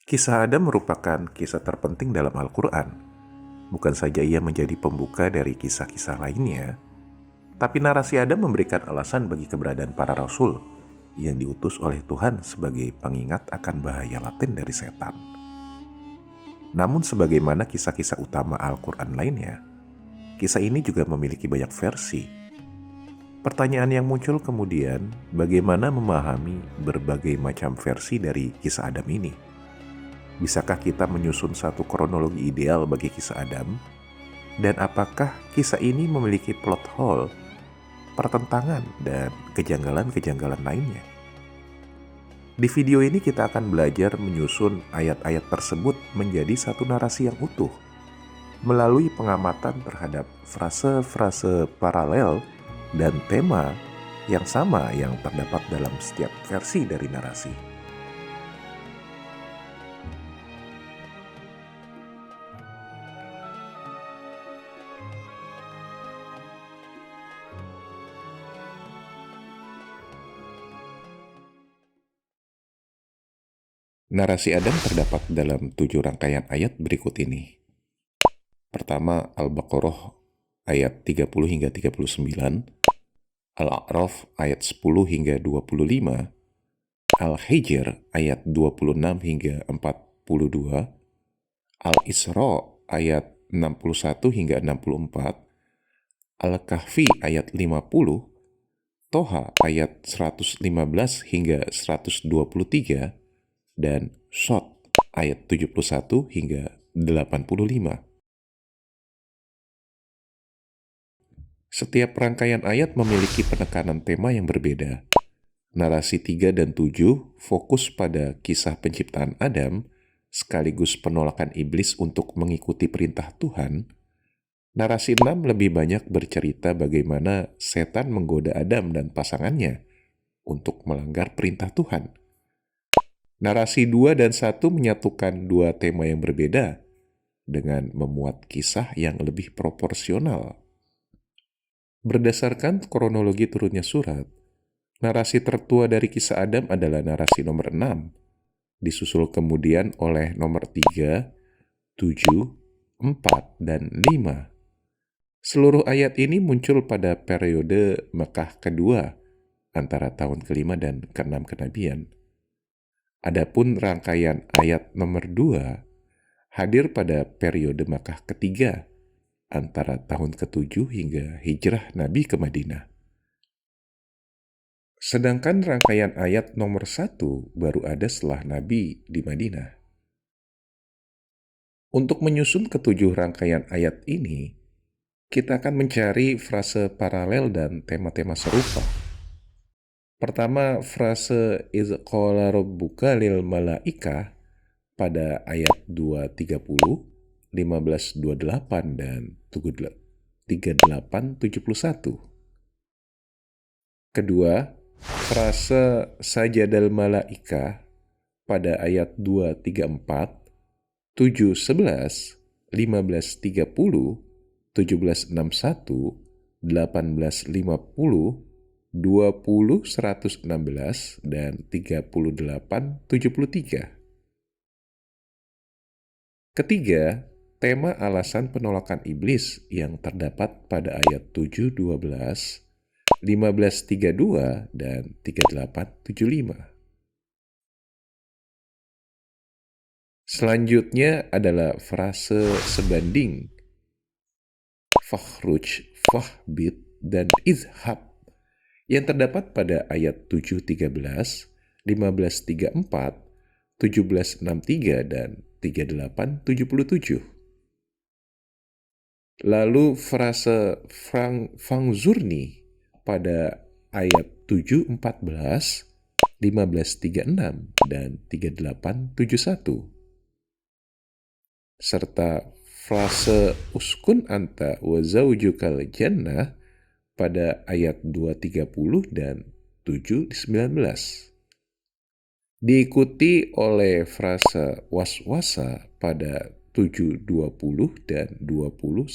Kisah Adam merupakan kisah terpenting dalam Al-Quran. Bukan saja ia menjadi pembuka dari kisah-kisah lainnya, tapi narasi Adam memberikan alasan bagi keberadaan para rasul yang diutus oleh Tuhan sebagai pengingat akan bahaya laten dari setan. Namun sebagaimana kisah-kisah utama Al-Quran lainnya, kisah ini juga memiliki banyak versi. Pertanyaan yang muncul kemudian, bagaimana memahami berbagai macam versi dari kisah Adam ini? Bisakah kita menyusun satu kronologi ideal bagi kisah Adam? Dan apakah kisah ini memiliki plot hole, pertentangan, dan kejanggalan-kejanggalan lainnya? Di video ini kita akan belajar menyusun ayat-ayat tersebut menjadi satu narasi yang utuh, melalui pengamatan terhadap frase-frase paralel dan tema yang sama yang terdapat dalam setiap versi dari narasi. Narasi Adam terdapat dalam 7 rangkaian ayat berikut ini. Pertama, Al-Baqarah ayat 30 hingga 39, Al-A'raf ayat 10 hingga 25, Al-Hijr ayat 26 hingga 42, Al-Isra ayat 61 hingga 64, Al-Kahfi ayat 50, Toha ayat 115 hingga 123, dan Shot ayat 71 hingga 85. Setiap rangkaian ayat memiliki penekanan tema yang berbeda. Narasi 3 dan 7 fokus pada kisah penciptaan Adam, sekaligus penolakan iblis untuk mengikuti perintah Tuhan. Narasi 6 lebih banyak bercerita bagaimana setan menggoda Adam dan pasangannya untuk melanggar perintah Tuhan. Narasi 2 dan 1 menyatukan dua tema yang berbeda dengan memuat kisah yang lebih proporsional. Berdasarkan kronologi turunnya surat, narasi tertua dari kisah Adam adalah narasi nomor 6, disusul kemudian oleh nomor 3, 7, 4, dan 5. Seluruh ayat ini muncul pada periode Mekah kedua, antara tahun kelima dan keenam kenabian. Adapun rangkaian ayat nomor 2 hadir pada periode Makkah ketiga, antara tahun ke-7 hingga hijrah Nabi ke Madinah. Sedangkan rangkaian ayat nomor 1 baru ada setelah Nabi di Madinah. Untuk menyusun ketujuh rangkaian ayat ini, kita akan mencari frase paralel dan tema-tema serupa. Pertama, frase iz qala rabbuka lil malaikah pada ayat 230, 1528, dan 3871. Kedua, frase sajadal malaikah pada ayat 234, 711, 1530, 1761, 1850, 20.116, dan 38.73. Ketiga, tema alasan penolakan iblis yang terdapat pada ayat 7.12, 15.32, dan 38.75. Selanjutnya adalah frase sebanding, fakhruj, fahbit, dan izhab, yang terdapat pada ayat 7.13, 15.34, 17.63, dan 38.77. Lalu frase fangzurni pada ayat 7.14, 15.36, dan 38.71. Serta frase uskun anta wa zaujukal jannah pada ayat 2.30 dan 7.19. Diikuti oleh frase waswasa pada 7.20 dan 20.120.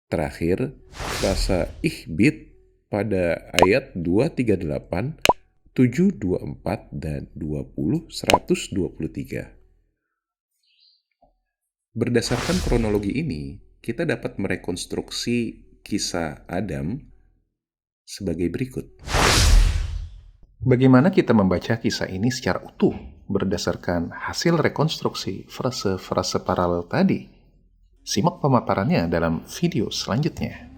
Terakhir, frase ihbit pada ayat 2.38, 7, 24, dan 20, 123. Berdasarkan kronologi ini, kita dapat merekonstruksi kisah Adam sebagai berikut. Bagaimana kita membaca kisah ini secara utuh berdasarkan hasil rekonstruksi frase-frase paralel tadi? Simak pemaparannya dalam video selanjutnya.